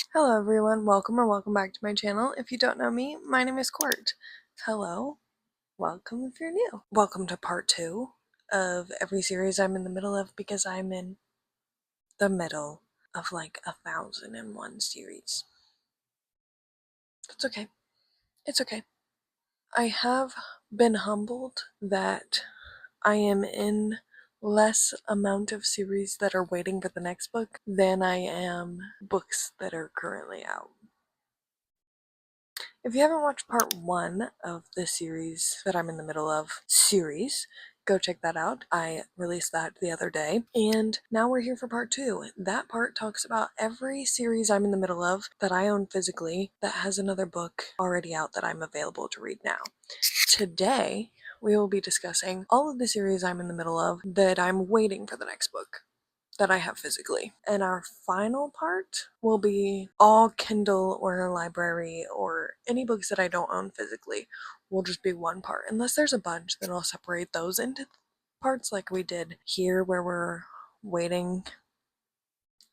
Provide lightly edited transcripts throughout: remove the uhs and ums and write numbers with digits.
Hello everyone, welcome back to my channel. If you don't know me, my name is Court. Hello, welcome if you're new. Welcome to part 2 of every series I'm in the middle of because I'm in the middle of like 1,001 series. It's okay. It's okay. I have been humbled that I am in less amount of series that are waiting for the next book than I am books that are currently out. If you haven't watched part 1 of the series that I'm in the middle of, go check that out. I released that the other day. And now we're here for part 2. That part talks about every series I'm in the middle of that I own physically that has another book already out that I'm available to read now. Today, we will be discussing all of the series I'm in the middle of that I'm waiting for the next book that I have physically. And our final part will be all Kindle or library or any books that I don't own physically will just be one part. Unless there's a bunch, then I'll separate those into parts like we did here where we're waiting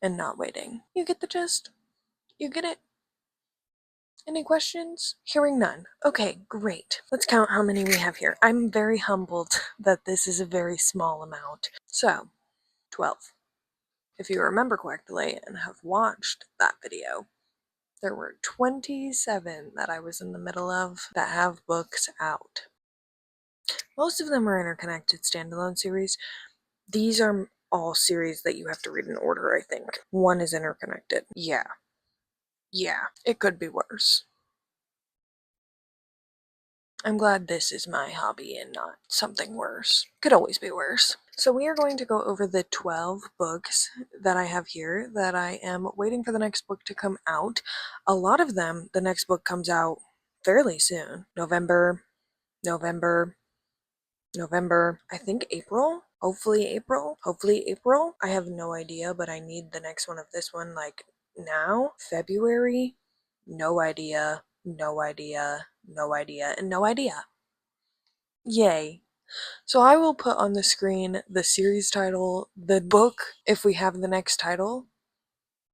and not waiting. You get the gist? You get it? Any questions? Hearing none. Okay, great. Let's count how many we have here. I'm very humbled that this is a very small amount. So, 12. If you remember correctly and have watched that video, there were 27 that I was in the middle of that have books out. Most of them are interconnected standalone series. These are all series that you have to read in order, I think. One is interconnected. Yeah, it could be worse. I'm glad this is my hobby and not something worse. Could always be worse. So we are going to go over the 12 books that I have here that I am waiting for the next book to come out. A lot of them, the next book comes out fairly soon. November, I think April. Hopefully April. I have no idea, but I need the next one of this one like now. February, no idea, and no idea. Yay. So I will put on the screen the series title, the book, if we have the next title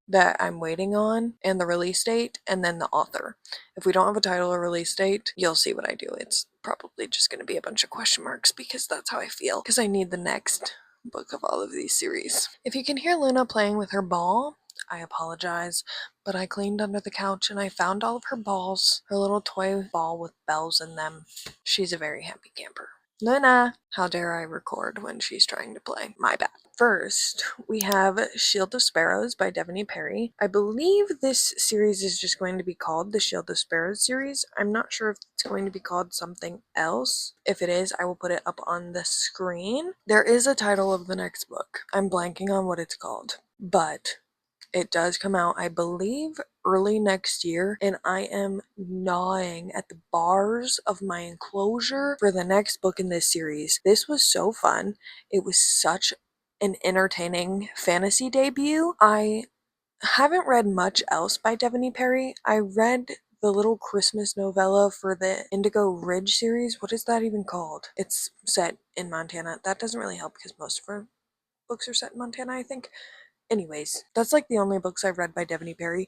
that I'm waiting on, and the release date, and then the author. If we don't have a title or release date, you'll see what I do. It's probably just going to be a bunch of question marks because that's how I feel, because I need the next book of all of these series. If you can hear Luna playing with her ball, I apologize, but I cleaned under the couch and I found all of her balls, her little toy ball with bells in them. She's a very happy camper. Luna! How dare I record when she's trying to play? My bad. First, we have Shield of Sparrows by Devony Perry. I believe this series is just going to be called the Shield of Sparrows series. I'm not sure if it's going to be called something else. If it is, I will put it up on the screen. There is a title of the next book. I'm blanking on what it's called, but it does come out, I believe, early next year, and I am gnawing at the bars of my enclosure for the next book in this series. This was so fun. It was such an entertaining fantasy debut. I haven't read much else by Devony Perry. I read the little Christmas novella for the Indigo Ridge series. What is that even called? It's set in Montana. That doesn't really help because most of her books are set in Montana, I think. Anyways, that's like the only books I've read by Devony Perry,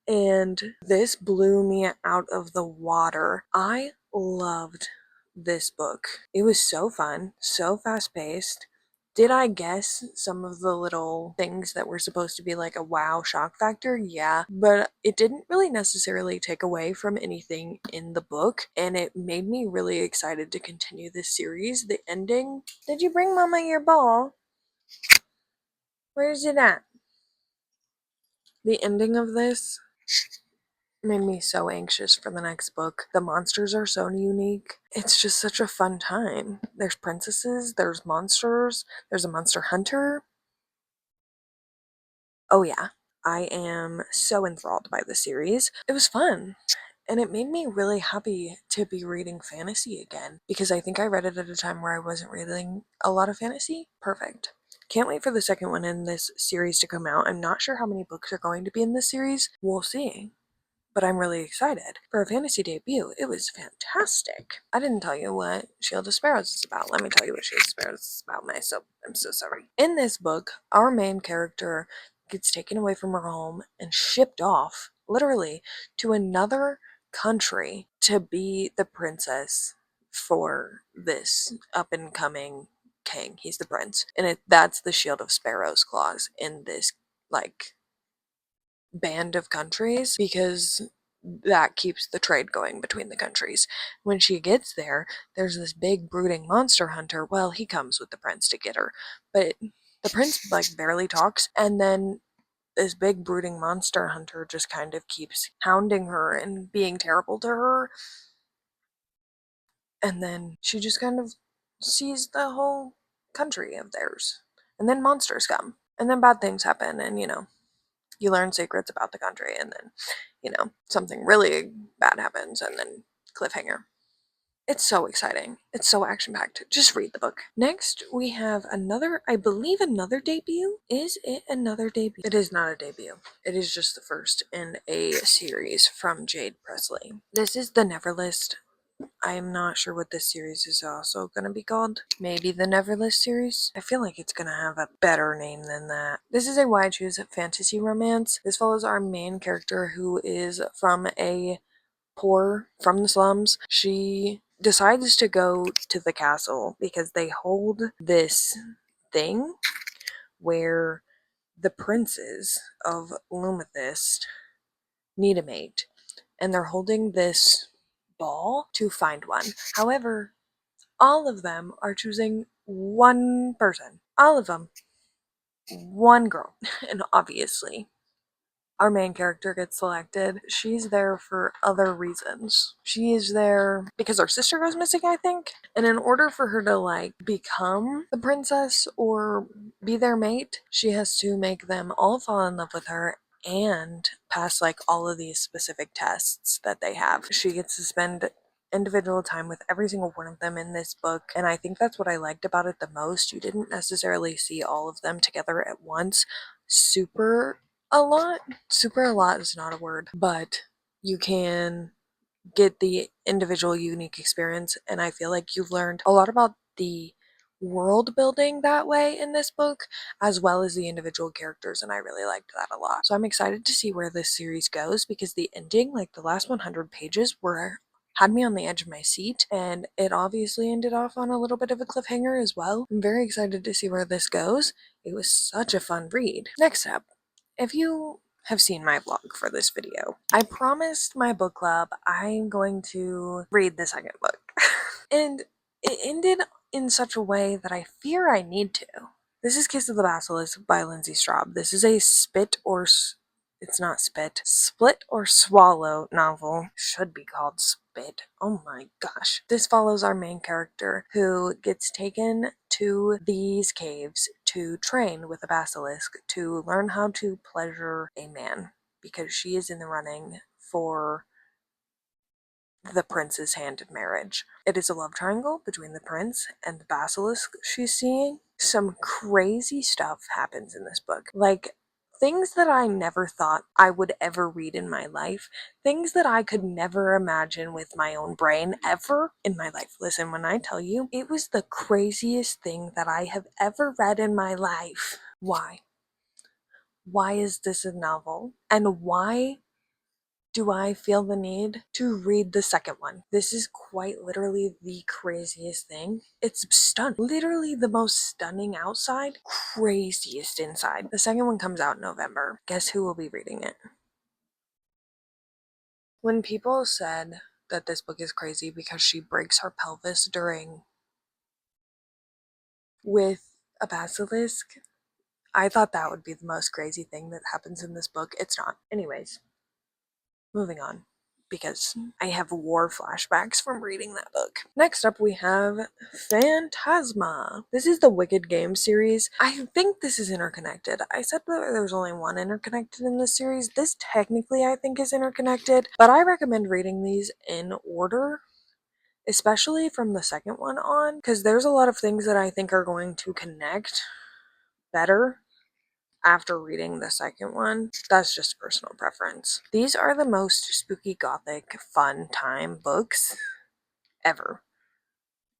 and this blew me out of the water. I loved this book. It was so fun, so fast-paced. Did I guess some of the little things that were supposed to be like a wow shock factor? Yeah, but it didn't really necessarily take away from anything in the book, and it made me really excited to continue this series. The ending... Did you bring Mama your ball? Where's it at? The ending of this made me so anxious for the next book. The monsters are so unique. It's just such a fun time. There's princesses, there's monsters, there's a monster hunter. Oh yeah, I am so enthralled by the series. It was fun. And it made me really happy to be reading fantasy again, because I think I read it at a time where I wasn't reading a lot of fantasy. Perfect. Can't wait for the second one in this series to come out. I'm not sure how many books are going to be in this series. We'll see. But I'm really excited. For a fantasy debut, it was fantastic. I didn't tell you what Shield of Sparrows is about. Let me tell you what Shield of Sparrows is about myself. I'm so sorry. In this book, our main character gets taken away from her home and shipped off, literally, to another country to be the princess for this up and coming king. He's the prince. And that's the Shield of Sparrows clause in this, like, band of countries, because that keeps the trade going between the countries. When she gets there, there's this big brooding monster hunter. Well, he comes with the prince to get her, but the prince, like, barely talks, and then this big brooding monster hunter just kind of keeps hounding her and being terrible to her, and then she just kind of sees the whole country of theirs, and then monsters come, and then bad things happen, and you learn secrets about the country, and then something really bad happens, and then cliffhanger. It's so exciting. It's so action-packed. Just read the book. Next, we have I believe another debut. Is it another debut? It is not a debut. It is just the first in a series from Jade Presley. This is The Neverlist. I am not sure what this series is also going to be called. Maybe the Neverlist series? I feel like it's going to have a better name than that. This is a Why Choose fantasy romance. This follows our main character, who is from the slums. She decides to go to the castle because they hold this thing where the princes of Lumethist need a mate, and they're holding this ball to find one. However, all of them are choosing one person. All of them. One girl. And obviously, our main character gets selected. She's there for other reasons. She is there because her sister goes missing, I think. And in order for her to, like, become the princess or be their mate, she has to make them all fall in love with her and pass, like, all of these specific tests that they have. She gets to spend individual time with every single one of them in this book, and I think that's what I liked about it the most. You didn't necessarily see all of them together at once super a lot is not a word, but you can get the individual unique experience, and I feel like you've learned a lot about the world building that way in this book, as well as the individual characters, and I really liked that a lot. So I'm excited to see where this series goes, because the ending, like the last 100 pages, had me on the edge of my seat, and it obviously ended off on a little bit of a cliffhanger as well. I'm very excited to see where this goes. It was such a fun read. Next up, if you have seen my vlog for this video, I promised my book club I'm going to read the second book. And it ended in such a way that I fear I need to. This is Kiss of the Basilisk by Lindsay Straub. This is a it's not split or swallow novel. Should be called Spit. Oh my gosh. This follows our main character, who gets taken to these caves to train with a basilisk to learn how to pleasure a man, because she is in the running for the prince's hand in marriage. It is a love triangle between the prince and the basilisk she's seeing. Some crazy stuff happens in this book. Like, things that I never thought I would ever read in my life. Things that I could never imagine with my own brain ever in my life. Listen, when I tell you, it was the craziest thing that I have ever read in my life. Why? Why is this a novel? And why do I feel the need to read the second one? This is quite literally the craziest thing. It's literally the most stunning outside, craziest inside. The second one comes out in November. Guess who will be reading it? When people said that this book is crazy because she breaks her pelvis with a basilisk, I thought that would be the most crazy thing that happens in this book. It's not. Anyways, moving on, because I have war flashbacks from reading that book. Next up, we have Phantasma. This is the Wicked Game series. I think this is interconnected. I said that there's only one interconnected in this series. This technically, I think, is interconnected, but I recommend reading these in order, especially from the second one on, because there's a lot of things that I think are going to connect better after reading the second one. That's just personal preference. These are the most spooky gothic fun time books ever.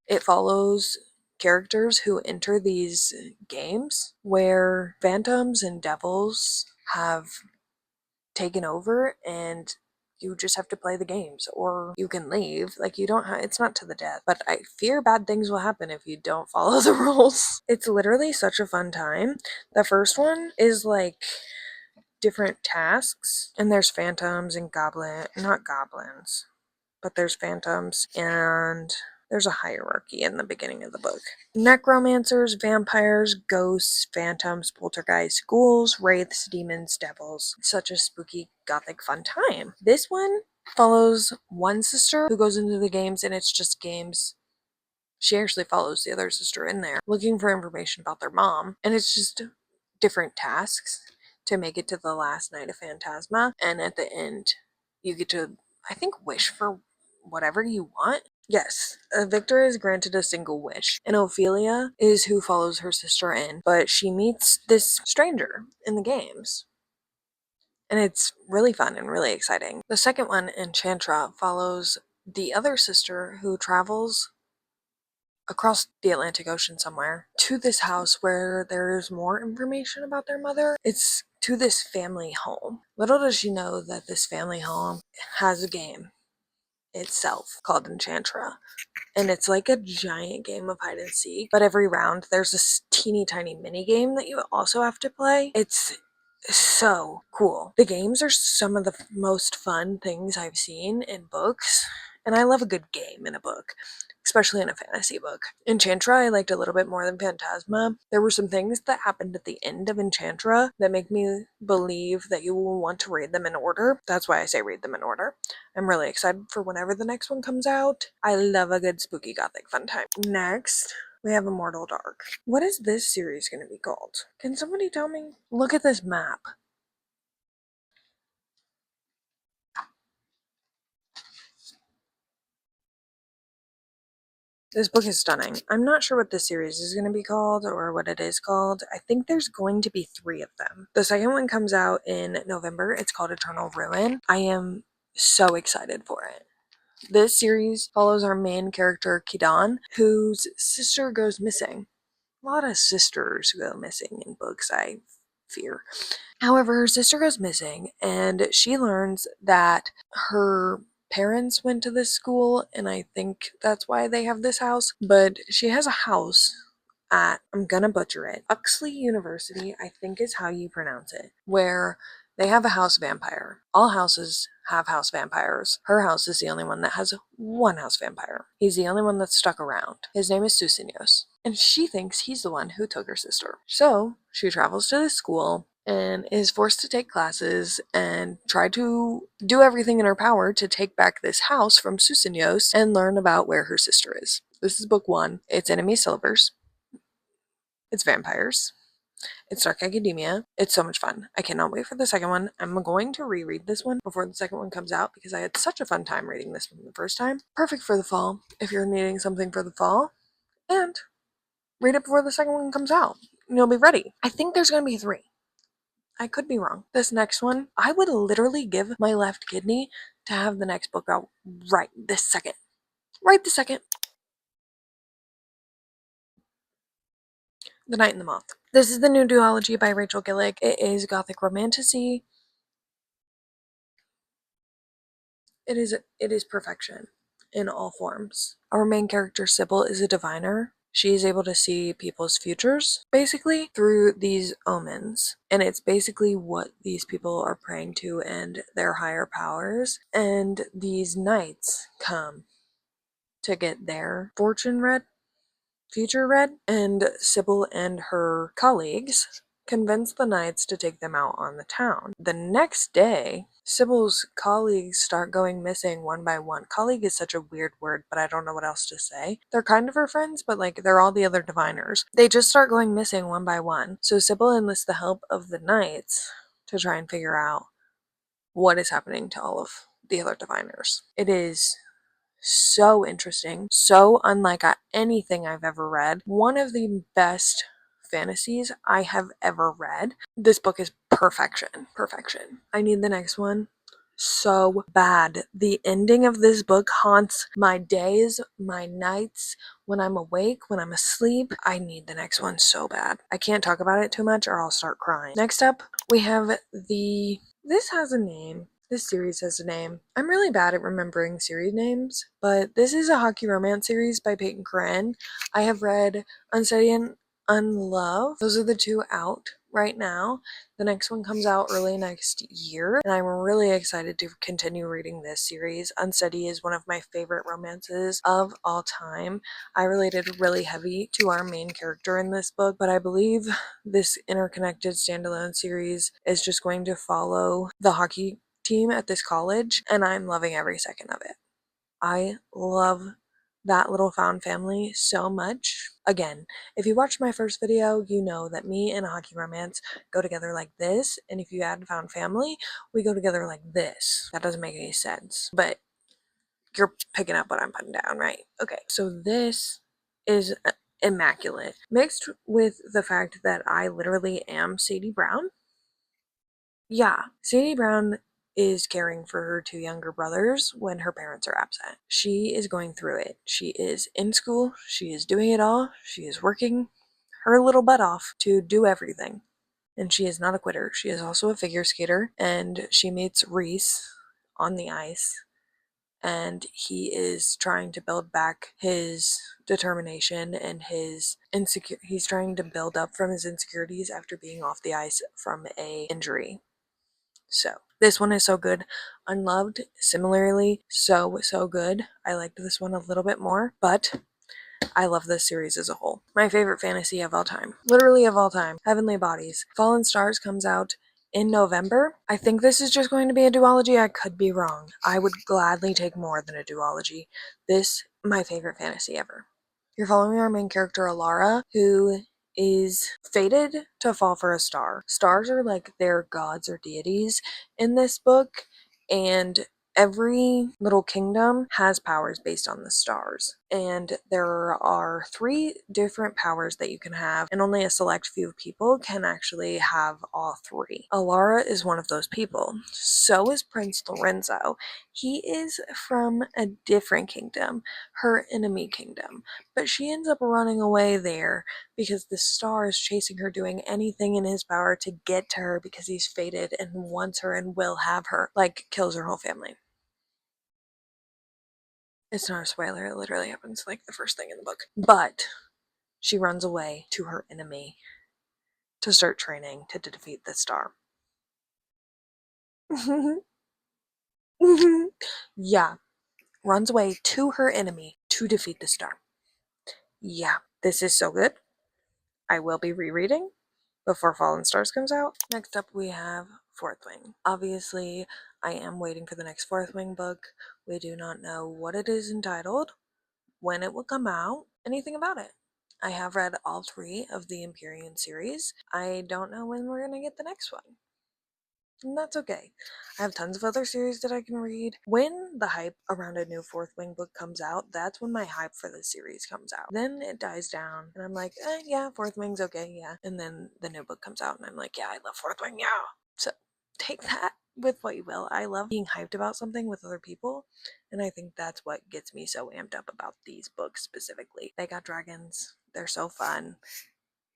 It follows characters who enter these games where phantoms and devils have taken over, and you just have to play the games, or you can leave. Like, you don't it's not to the death, but I fear bad things will happen if you don't follow the rules. It's literally such a fun time. The first one is like different tasks, and there's phantoms and not goblins, but there's phantoms, and there's a hierarchy in the beginning of the book. Necromancers, vampires, ghosts, phantoms, poltergeists, ghouls, wraiths, demons, devils. Such a spooky, gothic, fun time. This one follows one sister who goes into the games, and it's just games. She actually follows the other sister in there, looking for information about their mom, and it's just different tasks to make it to the last night of Phantasma, and at the end, you get to, I think, wish for whatever you want. Yes, a victor is granted a single wish, and Ophelia is who follows her sister in, but she meets this stranger in the games, and it's really fun and really exciting. The second one, Enchantra, follows the other sister who travels across the Atlantic Ocean somewhere to this house where there's more information about their mother. It's to this family home. Little does she know that this family home has a game itself called Enchantra. And it's like a giant game of hide and seek, but every round there's this teeny tiny mini game that you also have to play. It's so cool. The games are some of the most fun things I've seen in books, and I love a good game in a book, especially in a fantasy book. Enchantra I liked a little bit more than Phantasma. There were some things that happened at the end of Enchantra that make me believe that you will want to read them in order. That's why I say read them in order. I'm really excited for whenever the next one comes out. I love a good spooky gothic fun time. Next, we have Immortal Dark. What is this series going to be called? Can somebody tell me? Look at this map. This book is stunning. I'm not sure what this series is going to be called or what it is called. I think there's going to be 3 of them. The second one comes out in November. It's called Eternal Ruin. I am so excited for it. This series follows our main character, Kidan, whose sister goes missing. A lot of sisters go missing in books, I fear. However, her sister goes missing, and she learns that her parents went to this school, and I think that's why they have this house. But she has a house at, I'm gonna butcher it, Uxley University, I think is how you pronounce it, where they have a house vampire. All houses have house vampires. Her house is the only one that has one house vampire. He's the only one that's stuck around. His name is Susinios, and she thinks he's the one who took her sister. So she travels to this school and is forced to take classes and try to do everything in her power to take back this house from Susinios and learn about where her sister is. This is book 1. It's enemy silvers. It's vampires. It's dark academia. It's so much fun. I cannot wait for the second one. I'm going to reread this one before the second one comes out because I had such a fun time reading this one the first time. Perfect for the fall if you're needing something for the fall. And read it before the second one comes out. And you'll be ready. I think there's going to be 3. I could be wrong. This next one, I would literally give my left kidney to have the next book out right this second. Right this second. The Night and the Moth. This is the new duology by Rachel Gillick. It is gothic romantasy. It is perfection in all forms. Our main character, Sybil, is a diviner. She is able to see people's futures, basically, through these omens. And it's basically what these people are praying to and their higher powers. And these knights come to get their fortune read, future read, and Sybil and her colleagues convince the knights to take them out on the town. The next day, Sybil's colleagues start going missing one by one. Colleague is such a weird word, but I don't know what else to say. They're kind of her friends, but like they're all the other diviners. They just start going missing one by one. So Sybil enlists the help of the knights to try and figure out what is happening to all of the other diviners. It is so interesting, so unlike anything I've ever read. One of the best fantasies I have ever read. This book is perfection. Perfection. I need the next one so bad. The ending of this book haunts my days, my nights, when I'm awake, when I'm asleep. I need the next one so bad. I can't talk about it too much or I'll start crying. Next up, we have this has a name. This series has a name. I'm really bad at remembering series names, but this is a hockey romance series by Peyton Corinne. I have read Unsteady and Unlove. Those are the two out right now. The next one comes out early next year, and I'm really excited to continue reading this series. Unsteady is one of my favorite romances of all time. I related really heavy to our main character in this book, but I believe this interconnected standalone series is just going to follow the hockey team at this college, and I'm loving every second of it. I love that little found family so much. Again, if you watched my first video, you know that me and a hockey romance go together like this, and if you add found family, we go together like this. That doesn't make any sense, but you're picking up what I'm putting down, right? Okay, so this is immaculate, mixed with the fact that I literally am Sadie Brown. Yeah, Sadie Brown is caring for her two younger brothers when her parents are absent. She is going through it. She is in school, she is doing it all, she is working her little butt off to do everything. And she is not a quitter. She is also a figure skater, and she meets Reese on the ice, and he is trying to build back his determination and his he's trying to build up from his insecurities after being off the ice from a injury. So this one is so good. Unloved, similarly, so good. I liked this one a little bit more, but I love this series as a whole. My favorite fantasy of all time. Literally of all time. Heavenly Bodies. Fallen Stars comes out in November. I think this is just going to be a duology. I could be wrong. I would gladly take more than a duology. This, my favorite fantasy ever. You're following our main character, Alara, who is fated to fall for a star. Stars are like their gods or deities in this book, and every little kingdom has powers based on the stars. And there are 3 different powers that you can have, and only a select few people can actually have all 3. Alara is one of those people. So is Prince Lorenzo. He is from a different kingdom, her enemy kingdom, but she ends up running away there because the star is chasing her, doing anything in his power to get to her because he's fated and wants her and will have her, like kills her whole family. It's not a spoiler, it literally happens like the first thing in the book. But she runs away to her enemy to start training to defeat the star. Yeah, runs away to her enemy to defeat the star. Yeah, this is so good. I will be rereading before Fallen Stars comes out. Next up we have Fourth Wing. Obviously, I am waiting for the next Fourth Wing book. We do not know what it is entitled, when it will come out, anything about it. I have read all 3 of the Empyrean series. I don't know when we're gonna get the next one. And that's okay. I have tons of other series that I can read. When the hype around a new Fourth Wing book comes out, that's when my hype for the series comes out. Then it dies down, and I'm like, yeah, Fourth Wing's okay, yeah. And then the new book comes out, and I'm like, yeah, I love Fourth Wing, yeah. So take that with what you will. I love being hyped about something with other people, and I think that's what gets me so amped up about these books specifically. They got dragons. They're so fun.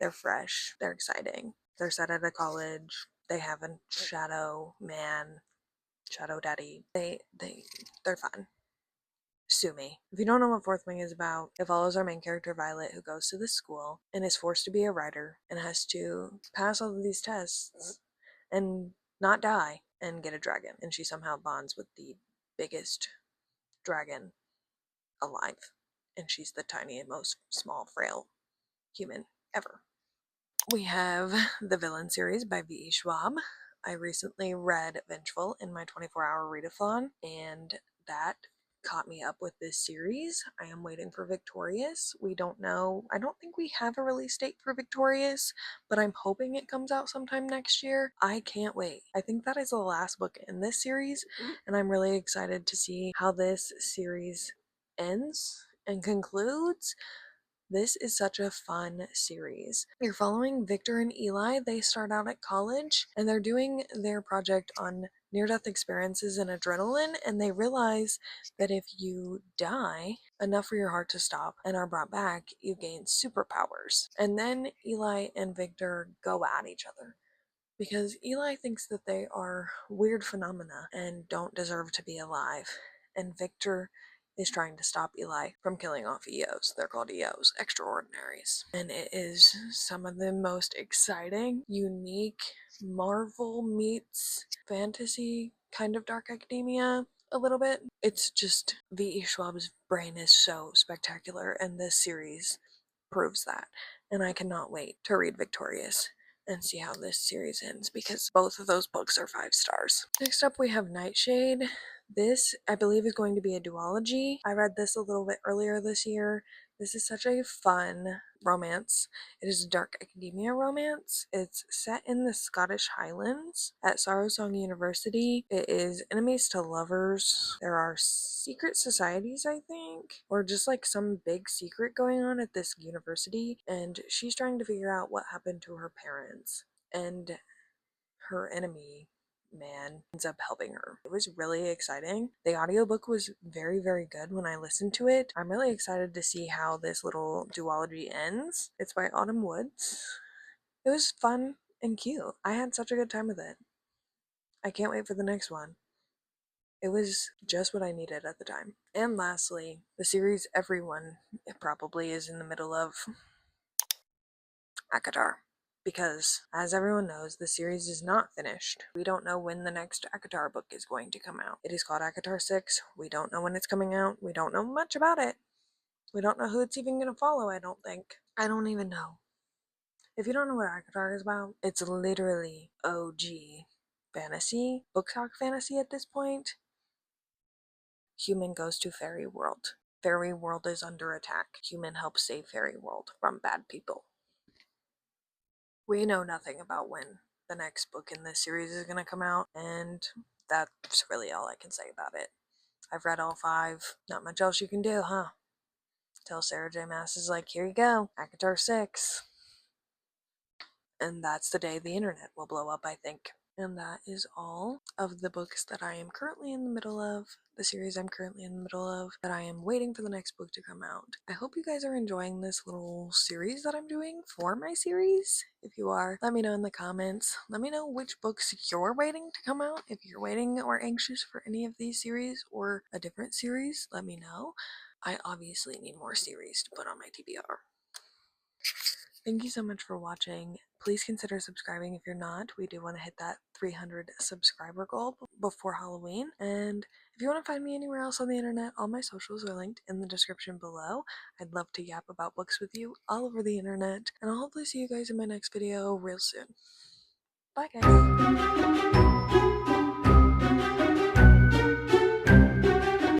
They're fresh. They're exciting. They're set at a college. They have a shadow man, shadow daddy. They're fun. Sue me. If you don't know what Fourth Wing is about, it follows our main character Violet, who goes to this school and is forced to be a writer and has to pass all of these tests and not die and get a dragon. And she somehow bonds with the biggest dragon alive. And she's the tiniest, most small, frail human ever. We have the Villain series by V.E. Schwab. I recently read Vengeful in my 24-hour readathon, and that caught me up with this series. I am waiting for Victorious. We don't know. I don't think we have a release date for Victorious, but I'm hoping it comes out sometime next year. I can't wait. I think that is the last book in this series, and I'm really excited to see how this series ends and concludes. This is such a fun series. You're following Victor and Eli. They start out at college and they're doing their project on near-death experiences and adrenaline, and they realize that if you die enough for your heart to stop and are brought back, you gain superpowers. And then Eli and Victor go at each other because Eli thinks that they are weird phenomena and don't deserve to be alive, and Victor is trying to stop Eli from killing off EOs. They're called EOs, extraordinaries. And it is some of the most exciting, unique, Marvel meets fantasy, kind of dark academia a little bit. It's just, V.E. Schwab's brain is so spectacular, and this series proves that. And I cannot wait to read Victorious and see how this series ends, because both of those books are 5 stars. Next up we have Nightshade. This, I believe, is going to be a duology. I read this a little bit earlier this year. This is such a fun romance. It is a dark academia romance. It's set in the Scottish Highlands at Song University. It is enemies to lovers. There are secret societies, I think, or just like some big secret going on at this university, and she's trying to figure out what happened to her parents, and her enemy man ends up helping her. It was really exciting. The audiobook was very, very good when I listened to it. I'm really excited to see how this little duology ends. It's by Autumn Woods. It was fun and cute. I had such a good time with it. I can't wait for the next one. It was just what I needed at the time. And lastly, the series everyone probably is in the middle of, ACOTAR. Because, as everyone knows, the series is not finished. We don't know when the next ACOTAR book is going to come out. It is called ACOTAR 6. We don't know when it's coming out. We don't know much about it. We don't know who it's even going to follow, I don't think. I don't even know. If you don't know what ACOTAR is about, it's literally OG fantasy, booktok fantasy at this point. Human goes to fairy world. Fairy world is under attack. Human helps save fairy world from bad people. We know nothing about when the next book in this series is going to come out, and that's really all I can say about it. I've read all 5. Not much else you can do, huh? Till Sarah J. Maas is like, here you go, ACOTAR 6. And that's the day the internet will blow up, I think. And that is all of the books that I am currently in the middle of, the series I'm currently in the middle of, that I am waiting for the next book to come out. I hope you guys are enjoying this little series that I'm doing for my series. If you are, let me know in the comments. Let me know which books you're waiting to come out. If you're waiting or anxious for any of these series or a different series, let me know. I obviously need more series to put on my TBR. Thank you so much for watching. Please consider subscribing if you're not. We do want to hit that 300 subscriber goal before Halloween. And if you want to find me anywhere else on the internet, all my socials are linked in the description below. I'd love to yap about books with you all over the internet. And I'll hopefully see you guys in my next video real soon. Bye guys!